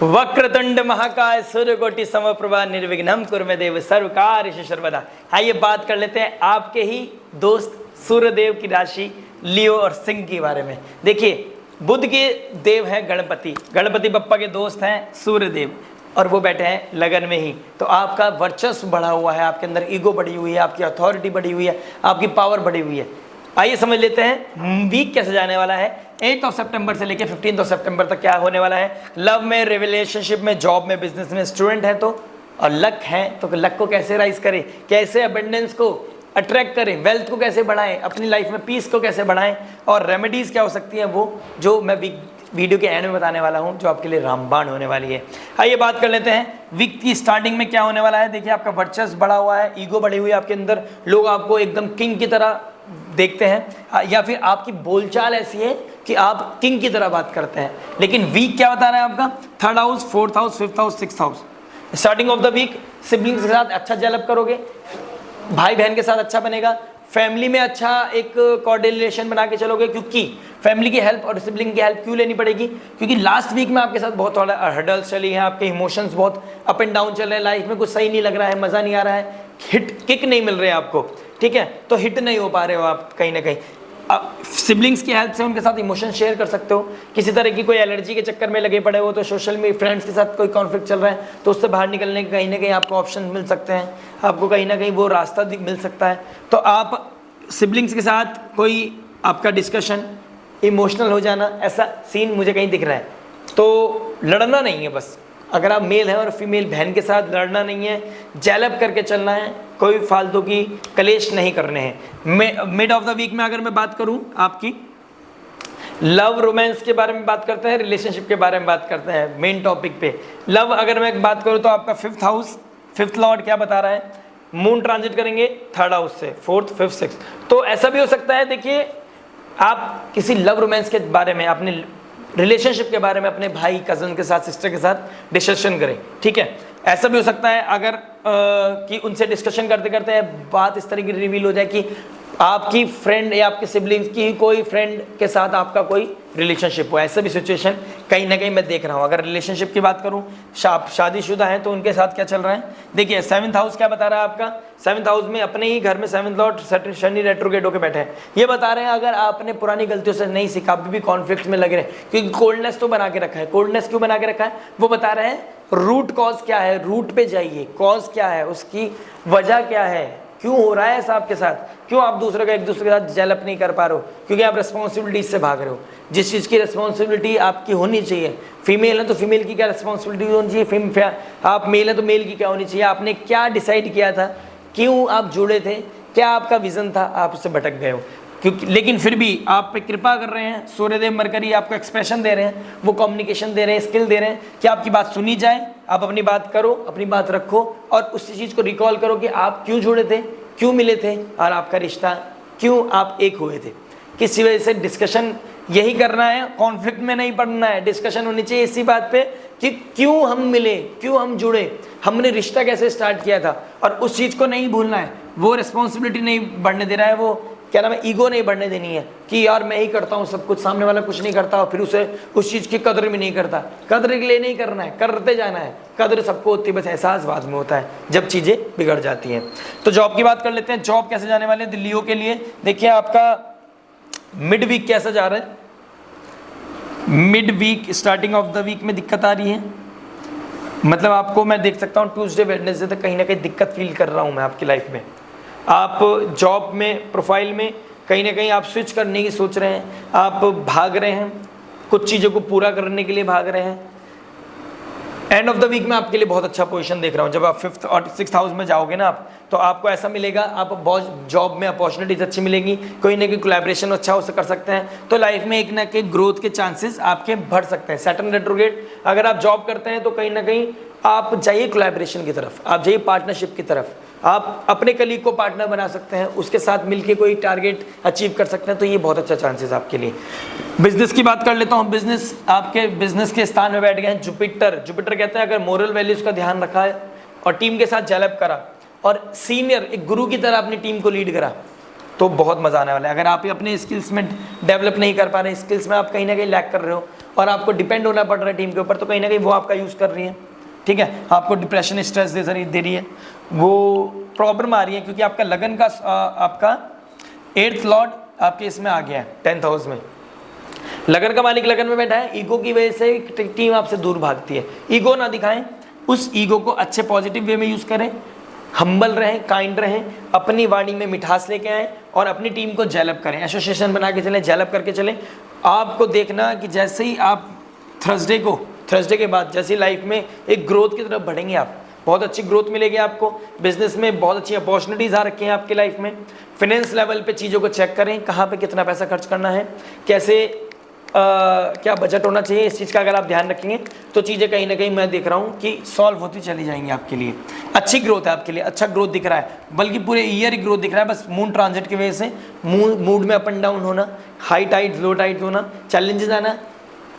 वक्रतुंड महाकाय सूर्यकोटि समप्रभा निर्विघ्नं कुरु मे देव सर्वकार्येषु सर्वदा। आइए बात कर लेते हैं आपके ही दोस्त सूर्यदेव की राशि लियो और सिंह के बारे में। देखिए, बुध के देव है गणपति, गणपति बप्पा के दोस्त हैं सूर्यदेव और वो बैठे हैं लगन में ही। तो आपका वर्चस्व बढ़ा हुआ है, आपके अंदर ईगो बढ़ी हुई है, आपकी अथॉरिटी बढ़ी हुई है, आपकी पावर बढ़ी हुई है। आइए समझ लेते हैं वीक कैसे जाने वाला है। 8 सितंबर से लेकर 15 सितंबर तक क्या होने वाला है। लव में, रिलेशनशिप में, जॉब में, बिजनेस में, स्टूडेंट है तो, और लक है तो लक को कैसे राइज करें, कैसे अबंडेंस को अट्रैक्ट करें, वेल्थ को कैसे बढ़ाएं, अपनी लाइफ में पीस को कैसे बढ़ाएं, और रेमेडीज क्या हो सकती हैं वो जो मैं वीडियो के एंड में बताने वाला हूं, जो आपके लिए रामबाण होने वाली है। आइए बात कर लेते हैं वीक की स्टार्टिंग में क्या होने वाला है। देखिए, आपका वर्चस्व बढ़ा हुआ है, ईगो बढ़ी हुई है आपके अंदर, लोग आपको एकदम किंग की तरह देखते हैं, या फिर आपकी बोलचाल ऐसी है कि आप किंग की तरह बात करते हैं। लेकिन वीक क्या बता रहा है आपका, 3rd house, 4th house, 5th house, 6th house. Starting off the week siblings के साथ अच्छा डेवलप करोगे, भाई बहन के साथ अच्छा बनेगा, फैमिली में अच्छा एक कोऑर्डिनेशन बना के चलोगे, क्योंकि फैमिली की हेल्प और सिबलिंग की हेल्प क्यों लेनी पड़ेगी, क्योंकि लास्ट वीक में आपके साथ बहुत थोड़ा हर्डल्स चली हैं, आपके इमोशंस बहुत अप एंड डाउन चल रहे हैं, लाइफ में कुछ सही नहीं लग रहा है, मज़ा नहीं आ रहा है, हिट किक नहीं मिल रहे हैं आपको, ठीक है, तो हिट नहीं हो पा रहे हो आप कहीं ना कहीं। सिबलिंग्स की हेल्प से उनके साथ इमोशन शेयर कर सकते हो। किसी तरह की कोई एलर्जी के चक्कर में लगे पड़े हो तो सोशल में फ्रेंड्स के साथ कोई कॉन्फ्लिक्ट चल रहा है तो उससे बाहर निकलने के कहीं ना कहीं आपको ऑप्शन मिल सकते हैं, आपको कहीं ना कहीं वो रास्ता मिल सकता है। तो आप सिबलिंग्स के साथ कोई आपका डिस्कशन, इमोशनल हो जाना, ऐसा सीन मुझे कहीं दिख रहा है। तो लड़ना नहीं है, बस अगर आप मेल हैं और फीमेल बहन के साथ लड़ना नहीं है, जेलअप करके चलना है, कोई फालतू की कलेश नहीं करने हैं। मिड ऑफ द वीक में अगर मैं बात करूं आपकी लव रोमांस के बारे में बात करते हैं, रिलेशनशिप के बारे में बात करते हैं मेन टॉपिक पे। लव अगर मैं बात करूं तो आपका 5th हाउस, 5th लॉर्ड क्या बता रहा है, मून ट्रांजिट करेंगे 3rd हाउस से, 4th, 5th, 6th। तो ऐसा भी हो सकता है, देखिए, आप किसी लव रोमांस के बारे में, अपने रिलेशनशिप के बारे में अपने भाई, कजन के साथ, सिस्टर के साथ डिस्कशन करें, ठीक है। ऐसा भी हो सकता है अगर कि उनसे डिस्कशन करते करते बात इस तरह की रिवील हो जाए कि आपकी फ्रेंड या आपके सिबलिंग्स की कोई फ्रेंड के साथ आपका कोई रिलेशनशिप हो। ऐसा भी सिचुएशन कहीं ना कहीं मैं देख रहा हूँ। अगर रिलेशनशिप की बात करूँ, शादीशुदा हैं तो उनके साथ क्या चल रहा है। देखिए, 7th हाउस क्या बता रहा है आपका, 7th हाउस में अपने ही घर में 7th लॉर्ड शनि रेट्रोग्रेड होकर बैठे हैं। ये बता रहे हैं अगर आपने पुरानी गलतियों से नहीं सीखा, अभी भी कॉन्फ्लिक्ट में लग रहे हैं, क्योंकि कोल्डनेस तो बना के रखा है। कोल्डनेस क्यों बना के रखा है, वो बता रहे हैं रूट कॉज क्या है, रूट पे जाइए, कॉज क्या है, उसकी वजह क्या है, क्यों हो रहा है ऐसा आपके साथ, क्यों आप दूसरे का एक दूसरे के साथ जेलअप नहीं कर पा रहे हो, क्योंकि आप रिस्पॉन्सिबिलिटी से भाग रहे हो। जिस चीज़ की रिस्पॉन्सिबिलिटी आपकी होनी चाहिए, फीमेल है तो फीमेल की क्या रिस्पॉन्सिबिलिटी होनी चाहिए, आप मेल है तो मेल की क्या होनी चाहिए, आपने क्या डिसाइड किया था, क्यों आप जुड़े थे, क्या आपका विजन था, आप उससे भटक गए हो। क्योंकि लेकिन फिर भी आप पे कृपा कर रहे हैं सूर्यदेव मरकरी, आपको एक्सप्रेशन दे रहे हैं, वो कम्युनिकेशन दे रहे हैं, स्किल दे रहे हैं कि आपकी बात सुनी जाए, आप अपनी बात करो, अपनी बात रखो, और उसी चीज़ को रिकॉल करो कि आप क्यों जुड़े थे, क्यों मिले थे, और आपका रिश्ता क्यों आप एक हुए थे, किसी वजह से। डिस्कशन यही करना है, कॉन्फ्लिक्ट में नहीं पड़ना है, डिस्कशन होनी चाहिए इसी बात पे कि क्यों हम मिले, क्यों हम जुड़े, हमने रिश्ता कैसे स्टार्ट किया था, और उस चीज़ को नहीं भूलना है। वो रिस्पॉन्सिबिलिटी नहीं बढ़ने दे रहा है, वो क्या नाम है, ईगो नहीं बढ़ने देनी है कि यार मैं ही करता हूँ सब कुछ, सामने वाला कुछ नहीं करता और फिर उसे उस चीज़ की कदर भी नहीं करता। कदर के लिए नहीं करना है, करते जाना है। कदर सबको होती है, बस एहसास बाद में होता है जब चीज़ें बिगड़ जाती हैं। तो जॉब की बात कर लेते हैं। जॉब कैसे जाने वाले हैं दिल्लियों के लिए। देखिए, आपका मिड वीक कैसा जा रहा है। Mid week starting off the week में दिक्कत आ रही है, मतलब आपको मैं देख सकता हूँ ट्यूसडे वेडनेसडे तक कहीं ना कहीं दिक्कत फील कर रहा हूँ मैं आपकी लाइफ में। आप जॉब में, प्रोफाइल में कहीं ना कहीं आप स्विच करने की सोच रहे हैं, आप भाग रहे हैं, कुछ चीज़ों को पूरा करने के लिए भाग रहे हैं। एंड ऑफ द वीक में आपके लिए बहुत अच्छा पोजीशन देख रहा हूँ। जब आप 5th और 6th हाउस में जाओगे ना आप, तो आपको ऐसा मिलेगा, आप बहुत जॉब में अपॉर्चुनिटीज अच्छी मिलेंगी, कोई ना कोई कोलैबोरेशन अच्छा हो कर सकते हैं, तो लाइफ में एक ना एक ग्रोथ के चांसेस आपके बढ़ सकते हैं। सैटर्न रेट्रोग्रेड अगर आप जॉब करते हैं तो कहीं ना कहीं आप जाइए कोलैबोरेशन की तरफ, आप जाइए पार्टनरशिप की तरफ, आप अपने कलीग को पार्टनर बना सकते हैं, उसके साथ मिलके कोई टारगेट अचीव कर सकते हैं, तो ये बहुत अच्छा चांसेस आपके लिए। बिजनेस की बात कर लेता हूँ। बिजनेस, आपके बिजनेस के स्थान में बैठ गए हैं जुपिटर। जुपिटर कहते हैं अगर मोरल वैल्यूज का ध्यान रखा है और टीम के साथ डेवलप करा और सीनियर एक गुरु की तरह अपनी टीम को लीड करा, तो बहुत मजा आने वाला है। अगर आप अपने स्किल्स में डेवलप नहीं कर पा रहे, स्किल्स में आप कहीं ना कहीं लैक कर रहे हो और आपको डिपेंड होना पड़ रहा है टीम के ऊपर, तो कहीं ना कहीं वो आपका यूज़ कर रही है, ठीक है, आपको डिप्रेशन स्ट्रेस दे रही है, वो प्रॉब्लम आ रही है, क्योंकि आपका लगन का आपका 8th लॉर्ड आपके इसमें आ गया है 10th हाउस में। लगन का मालिक लगन में बैठा है, ईगो की वजह से टीम आपसे दूर भागती है। ईगो ना दिखाएं, उस ईगो को अच्छे पॉजिटिव वे में यूज़ करें, हम्बल रहें, काइंड रहें, अपनी वाणी में मिठास लेके आएँ और अपनी टीम को डेवलप करें, एसोसिएशन बना के चलें, डेवलप करके चलें। आपको देखना कि जैसे ही आप थर्सडे के बाद जैसी लाइफ में एक ग्रोथ की तरफ बढ़ेंगे, आप बहुत अच्छी ग्रोथ मिलेगी आपको। बिजनेस में बहुत अच्छी अपॉर्चुनिटीज़ आ रखी हैं आपकी लाइफ में। फाइनेंस लेवल पे चीज़ों को चेक करें, कहाँ पे कितना पैसा खर्च करना है, कैसे क्या बजट होना चाहिए, इस चीज़ का अगर आप ध्यान रखेंगे तो चीज़ें कहीं ना कहीं मैं देख रहा हूँ कि सॉल्व होती चली जाएंगी आपके लिए। अच्छी ग्रोथ है आपके लिए, अच्छा ग्रोथ दिख रहा है, बल्कि पूरे ईयर ही ग्रोथ दिख रहा है। बस मून ट्रांजिट की वजह से मूड में अप एंड डाउन होना, हाई टाइड लो टाइड होना, चैलेंजेस आना।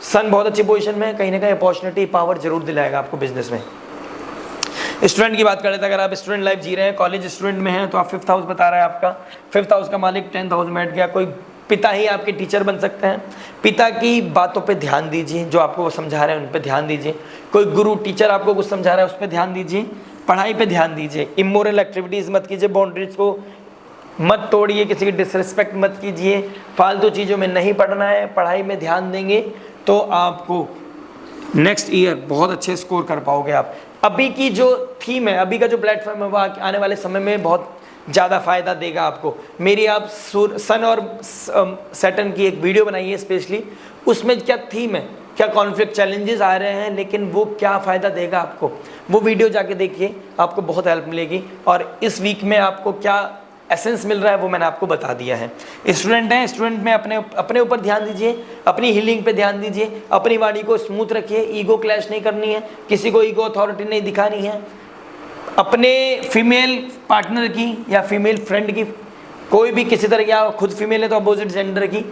सन बहुत अच्छी पोजीशन में है, कहीं ना कहीं अपॉर्चुनिटी पावर जरूर दिलाएगा आपको बिजनेस में। स्टूडेंट की बात कर लेते हैं, अगर आप स्टूडेंट लाइफ जी रहे हैं, कॉलेज स्टूडेंट में हैं, तो आप 5th हाउस बता रहा है आपका। 5th हाउस का मालिक 10th हाउस में बैठ गया। कोई पिता ही आपके टीचर बन सकते हैं, पिता की बातों पे ध्यान दीजिए, जो आपको वो समझा रहे हैं उन पे ध्यान दीजिए। कोई गुरु टीचर आपको कुछ समझा रहा है उस पर ध्यान दीजिए, पढ़ाई पे ध्यान दीजिए। इमोरल एक्टिविटीज़ मत कीजिए, बाउंड्रीज को मत तोड़िए, किसी की डिसरिस्पेक्ट मत कीजिए, फालतू चीज़ों में नहीं पढ़ना है, पढ़ाई में ध्यान देंगे तो आपको नेक्स्ट ईयर बहुत अच्छे स्कोर कर पाओगे आप। अभी की जो थीम है, अभी का जो प्लेटफॉर्म है, वो आने वाले समय में बहुत ज़्यादा फायदा देगा आपको। मेरी आप सन और सैटर्न की एक वीडियो बनाई है स्पेशली, उसमें क्या थीम है, क्या कॉन्फ्लिक्ट चैलेंजेस आ रहे हैं, लेकिन वो क्या फ़ायदा देगा आपको, वो वीडियो जाके देखिए, आपको बहुत हेल्प मिलेगी। और इस वीक में आपको क्या एसेंस मिल रहा है वो मैंने आपको बता दिया है। स्टूडेंट हैं, स्टूडेंट में अपने ऊपर ध्यान दीजिए, अपनी हीलिंग पे ध्यान दीजिए, अपनी वाणी को स्मूथ रखिए, ईगो क्लैश नहीं करनी है, किसी को ईगो अथॉरिटी नहीं दिखानी है, अपने फीमेल पार्टनर की या फीमेल फ्रेंड की, कोई भी किसी तरह की, खुद फीमेल है तो अपोजिट जेंडर की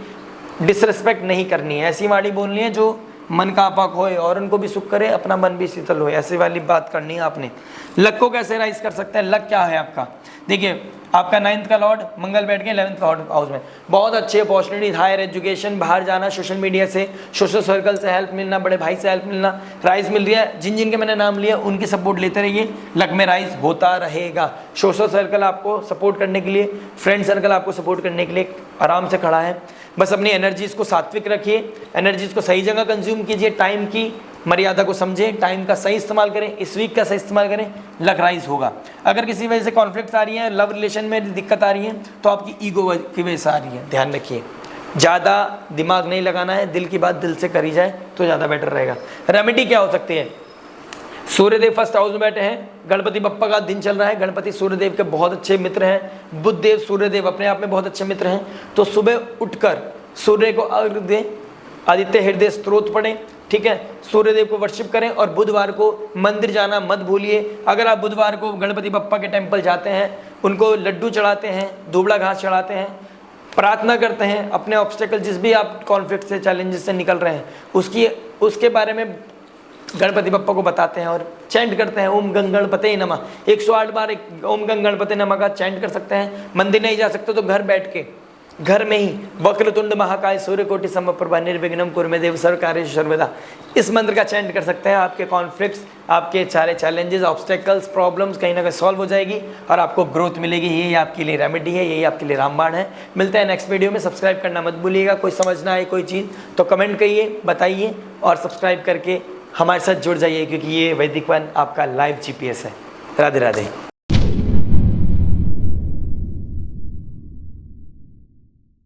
डिसरिस्पेक्ट नहीं करनी है। ऐसी वाणी बोलनी है जो मन का आपा खोए और उनको भी सुख करे, अपना मन भी शीतल हो, ऐसी वाली बात करनी है आपने। लक को कैसे राइज कर सकते हैं, लक क्या है आपका, देखिए आपका 9th का लॉर्ड मंगल बैठ के 11th हाउस में, बहुत अच्छी अपॉर्चुनिटी, हायर एजुकेशन, बाहर जाना, सोशल मीडिया से, सोशल सर्कल से हेल्प मिलना, बड़े भाई से हेल्प मिलना, राइज मिल रही है। जिन जिन के मैंने नाम लिया उनकी सपोर्ट लेते रहिए, लक में राइज होता रहेगा। सोशल सर्कल आपको सपोर्ट करने के लिए, फ्रेंड सर्कल आपको सपोर्ट करने के लिए आराम से खड़ा है। बस अपनी एनर्जीज़ को सात्विक रखिए, एनर्जीज़ को सही जगह कंज्यूम कीजिए, टाइम की मर्यादा को समझें, टाइम का सही इस्तेमाल करें, इस वीक का सही इस्तेमाल करें, लक राइज होगा। अगर किसी वजह से कॉन्फ्लिक्ट आ रही है, लव रिलेशन में दिक्कत आ रही है, तो आपकी ईगो की वजह से आ रही है, ध्यान रखिए। ज़्यादा दिमाग नहीं लगाना है, दिल की बात दिल से करी जाए तो ज़्यादा बेटर रहेगा। रेमेडी क्या हो सकती है, सूर्यदेव 1st हाउस में बैठे हैं, गणपति बप्पा का दिन चल रहा है, गणपति सूर्यदेव के बहुत अच्छे मित्र हैं, बुध देव सूर्यदेव अपने आप में बहुत अच्छे मित्र हैं। तो सुबह उठकर सूर्य को अर्घ्य दें, आदित्य हृदय स्तोत्र पढ़ें, ठीक है, सूर्यदेव को वर्शिप करें। और बुधवार को मंदिर जाना मत भूलिए। अगर आप बुधवार को गणपति बप्पा के टेंपल जाते हैं, उनको लड्डू चढ़ाते हैं, दुबला घास चढ़ाते हैं, प्रार्थना करते हैं, अपने ऑब्स्टेकल जिस भी आप कॉन्फ्लिक्ट से, चैलेंजेस से निकल रहे हैं, उसके बारे में गणपति बप्पा को बताते हैं और चैंट करते हैं, ओम गंग गणपते नमः। 108 बार ओम गंग गणपते नमः का चैंट कर सकते हैं। मंदिर नहीं जा सकते तो घर बैठ के, घर में ही वक्रतुंड महाकाय सूर्यकोटि समप्रभा निर्विघ्नं कुरु मे देव सर्वकार्येषु सर्वदा, इस मंत्र का चैंट कर सकते हैं। आपके कॉन्फ्लिक्ट्स, आपके सारे चैलेंजेस, ऑब्स्टेकल्स, प्रॉब्लम्स कहीं ना कहीं सॉल्व हो जाएगी और आपको ग्रोथ मिलेगी। यही आपके लिए रेमेडी है, यही आपके लिए रामबाण है। मिलते हैं नेक्स्ट वीडियो में। सब्सक्राइब करना मत भूलिएगा। कोई समझ ना आए कोई चीज़ तो कमेंट करिए, बताइए और सब्सक्राइब करके हमारे साथ जुड़ जाइए, क्योंकि ये वैदिक वन आपका लाइव GPS है। राधे राधे।